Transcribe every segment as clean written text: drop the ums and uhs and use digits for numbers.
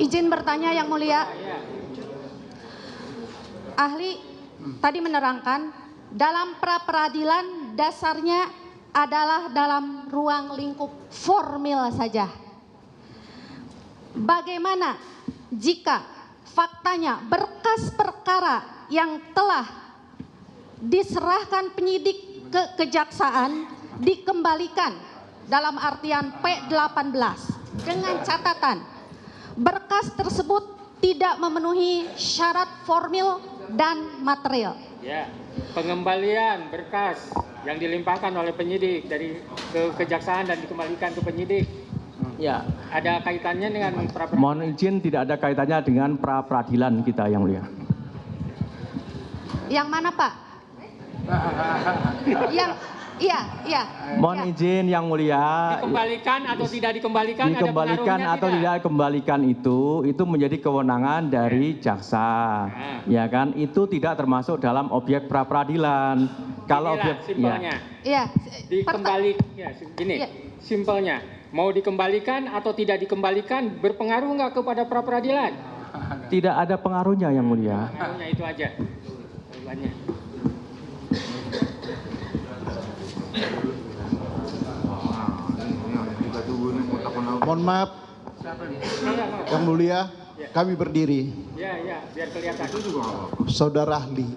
Izin bertanya Yang Mulia. Ahli tadi menerangkan dalam pra peradilan dasarnya adalah dalam ruang lingkup formil saja. Bagaimana jika faktanya berkas perkara yang telah diserahkan penyidik ke kejaksaan dikembalikan dalam artian P18 dengan catatan berkas tersebut tidak memenuhi syarat formil dan material. Ya, pengembalian berkas yang dilimpahkan oleh penyidik dari ke kejaksaan dan dikembalikan ke penyidik. Ya. Ada kaitannya dengan pra peradilan? Mohon izin, tidak ada kaitannya dengan pra peradilan kita, Yang Mulia. Yang mana Pak? Yang iya. Mohon izin Yang Mulia. Dikembalikan atau tidak dikembalikan? Dikembalikan atau tidak dikembalikan itu menjadi kewenangan dari jaksa, ya kan? Itu tidak termasuk dalam objek pra peradilan. Kalau objek simpelnya. Iya. Dikembali, ya gini, simpelnya. Mau dikembalikan atau tidak dikembalikan berpengaruh nggak kepada pra peradilan? Tidak ada pengaruhnya, Yang Mulia. Pengaruhnya itu aja. Jawabannya. Mohon maaf, Yang Mulia, kami berdiri. Ya, biar kelihatan. Saudara ahli,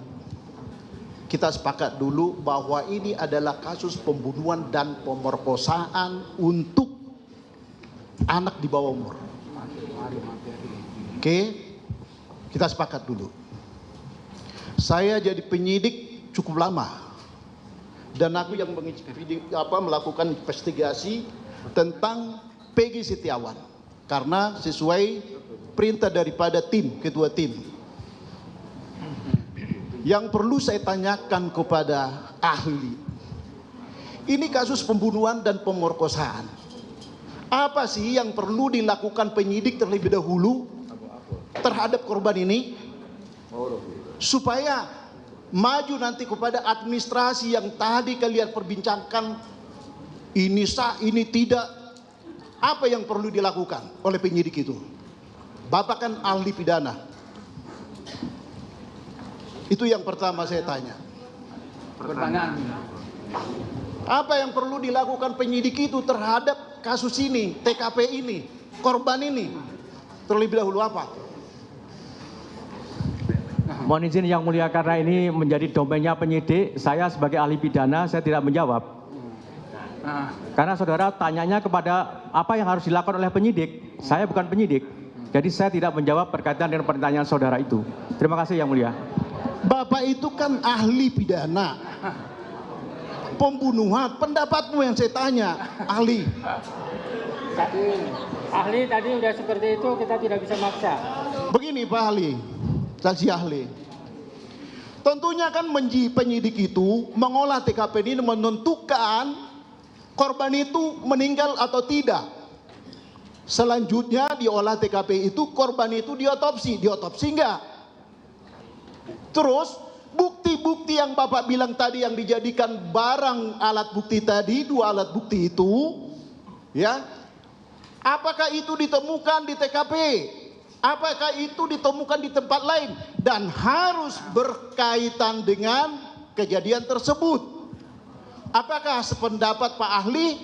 kita sepakat dulu bahwa ini adalah kasus pembunuhan dan pemerkosaan untuk anak di bawah umur. Oke, kita sepakat dulu. Saya jadi penyidik cukup lama dan aku yang melakukan investigasi tentang Peggy Setiawan karena sesuai perintah daripada ketua tim. Yang perlu saya tanyakan kepada ahli, ini kasus pembunuhan dan pemerkosaan. Apa sih yang perlu dilakukan penyidik terlebih dahulu terhadap korban ini supaya maju nanti kepada administrasi yang tadi kalian perbincangkan, ini sah, ini tidak. Apa yang perlu dilakukan oleh penyidik itu? Bapak kan ahli pidana. Itu yang pertama saya tanya. Pertanyaan. Apa yang perlu dilakukan penyidik itu terhadap kasus ini, TKP ini, korban ini? Terlebih dahulu apa? Mohon izin Yang Mulia, karena ini menjadi domainnya penyidik, saya sebagai ahli pidana saya tidak menjawab. Karena saudara tanyanya kepada apa yang harus dilakukan oleh penyidik. Saya bukan penyidik. Jadi saya tidak menjawab berkaitan dengan pertanyaan saudara itu. Terima kasih Yang Mulia. Bapak itu kan ahli pidana. Pembunuhan, pendapatmu yang saya tanya, ahli. Ahli tadi udah seperti itu, kita tidak bisa maksa. Begini Pak ahli, saksi ahli. Tentunya kan penyidik itu mengolah TKP ini menentukan korban itu meninggal atau tidak. Selanjutnya diolah TKP itu, korban itu diotopsi enggak? Terus bukti-bukti yang Bapak bilang tadi yang dijadikan barang alat bukti tadi, 2 alat bukti itu, ya, apakah itu ditemukan di TKP? Apakah itu ditemukan di tempat lain? Dan harus berkaitan dengan kejadian tersebut. Apakah sependapat Pak ahli?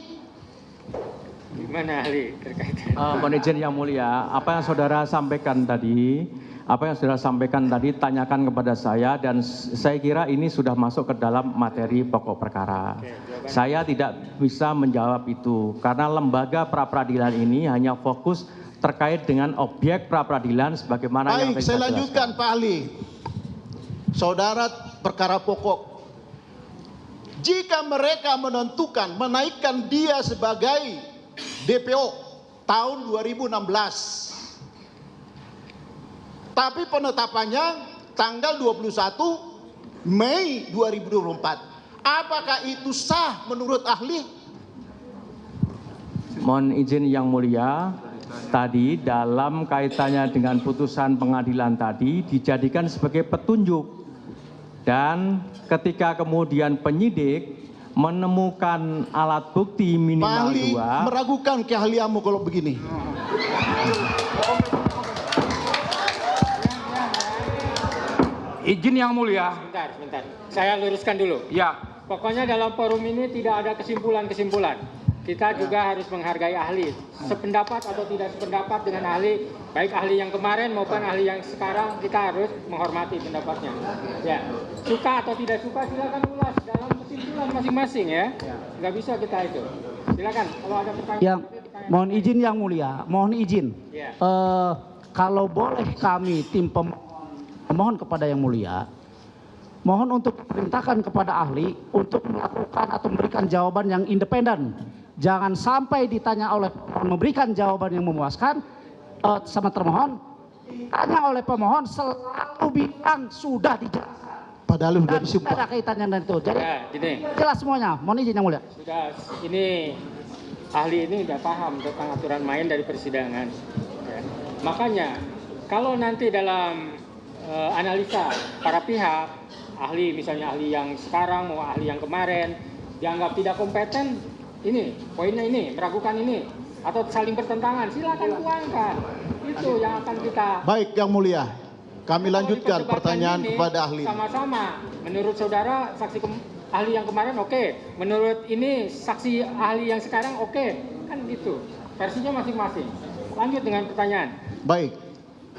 Gimana ahli terkait? Mohon izin Yang Mulia, apa yang saudara sampaikan tadi, tanyakan kepada saya dan saya kira ini sudah masuk ke dalam materi pokok perkara. Saya tidak bisa menjawab itu karena lembaga pra peradilan ini hanya fokus terkait dengan objek pra peradilan sebagaimana yang baik, saya lanjutkan Pak ahli. Saudara perkara pokok. Jika mereka menentukan menaikkan dia sebagai DPO tahun 2016, tapi penetapannya tanggal 21 Mei 2024, apakah itu sah menurut ahli? Mohon izin Yang Mulia, tadi dalam kaitannya dengan putusan pengadilan tadi dijadikan sebagai petunjuk. Dan ketika kemudian penyidik menemukan alat bukti minimal Pak ahli 2, meragukan keahlianmu kalau begini. Izin Yang Mulia. Sebentar. Saya luruskan dulu. Ya. Pokoknya dalam forum ini tidak ada kesimpulan-kesimpulan. Kita juga harus menghargai ahli. Sependapat atau tidak sependapat dengan ahli, baik ahli yang kemarin maupun ahli yang sekarang, kita harus menghormati pendapatnya. Ya, suka atau tidak suka silakan ulas dalam kesimpulan masing-masing ya. Nggak bisa kita itu. Silakan kalau ada pertanyaan. Yang mohon izin Yang Mulia, mohon izin. Ya. Kalau boleh kami tim pemohon kepada Yang Mulia, mohon untuk perintahkan kepada ahli untuk melakukan atau memberikan jawaban yang independen. Jangan sampai ditanya oleh pemohon memberikan jawaban yang memuaskan sama termohon, ditanya oleh pemohon selalu bilang sudah dijelaskan. Padahal sudah Dan disumpah. ada kaitannya dengan itu. Jadi Ya, gini. jelas semuanya. Mohon izin Yang Mulia. Sudah, ini ahli ini udah paham tentang aturan main dari persidangan. Ya. Makanya kalau nanti dalam analisa para pihak, ahli misalnya ahli yang sekarang mau ahli yang kemarin dianggap tidak kompeten, ini poinnya ini meragukan ini atau saling bertentangan, silakan tuangkan. Itu yang akan kita. Baik Yang Mulia, kami lanjutkan Kalau pertanyaan ini kepada ahli. Sama-sama, menurut saudara saksi ahli yang kemarin oke, menurut ini saksi ahli yang sekarang oke, kan gitu. Versinya masing-masing. Lanjut dengan pertanyaan. Baik,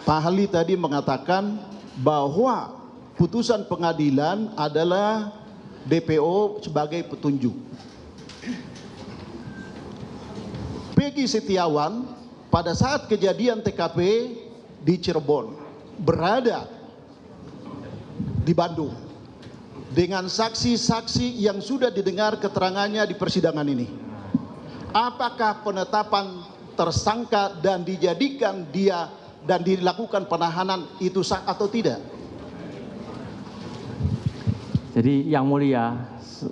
Pak ahli tadi mengatakan bahwa putusan pengadilan adalah DPO sebagai petunjuk. Peggy Setiawan pada saat kejadian TKP di Cirebon berada di Bandung dengan saksi-saksi yang sudah didengar keterangannya di persidangan ini. Apakah penetapan tersangka dan dijadikan dia dan dilakukan penahanan itu sah atau tidak? Jadi Yang Mulia,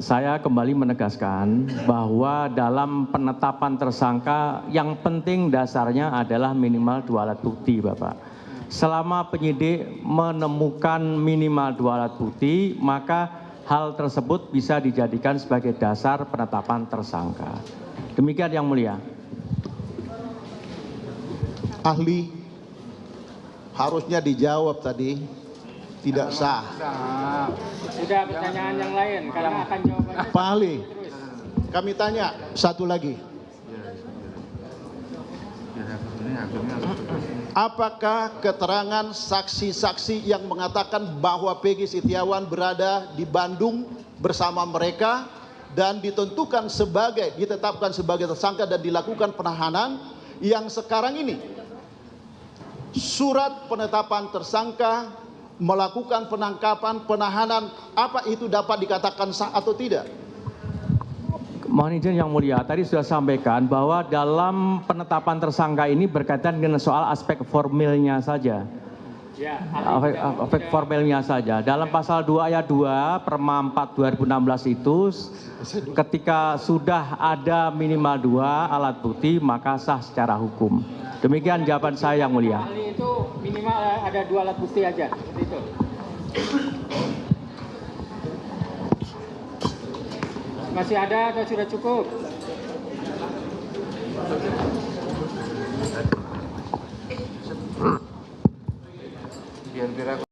saya kembali menegaskan bahwa dalam penetapan tersangka yang penting dasarnya adalah minimal 2 alat bukti, Bapak. Selama penyidik menemukan minimal 2 alat bukti, maka hal tersebut bisa dijadikan sebagai dasar penetapan tersangka. Demikian Yang Mulia. Ahli harusnya dijawab tadi tidak sah. Sudah pertanyaan yang lain karena akan jawabannya. Pak ahli, kami tanya satu lagi. Apakah keterangan saksi-saksi yang mengatakan bahwa Peggy Setiawan berada di Bandung bersama mereka dan ditetapkan sebagai tersangka dan dilakukan penahanan yang sekarang ini surat penetapan tersangka melakukan penangkapan penahanan, apa itu dapat dikatakan sah atau tidak? Mohon izin Yang Mulia, tadi sudah sampaikan bahwa dalam penetapan tersangka ini berkaitan dengan soal aspek formilnya saja. Ya, Aspek formilnya saja. Dalam pasal 2 ayat 2 Perma 4 2016 itu ketika sudah ada minimal 2 alat bukti maka sah secara hukum. Demikian jawaban saya Yang Mulia. ahli itu minimal ada 2 alat bukti aja, seperti itu. Masih ada atau sudah cukup? Biar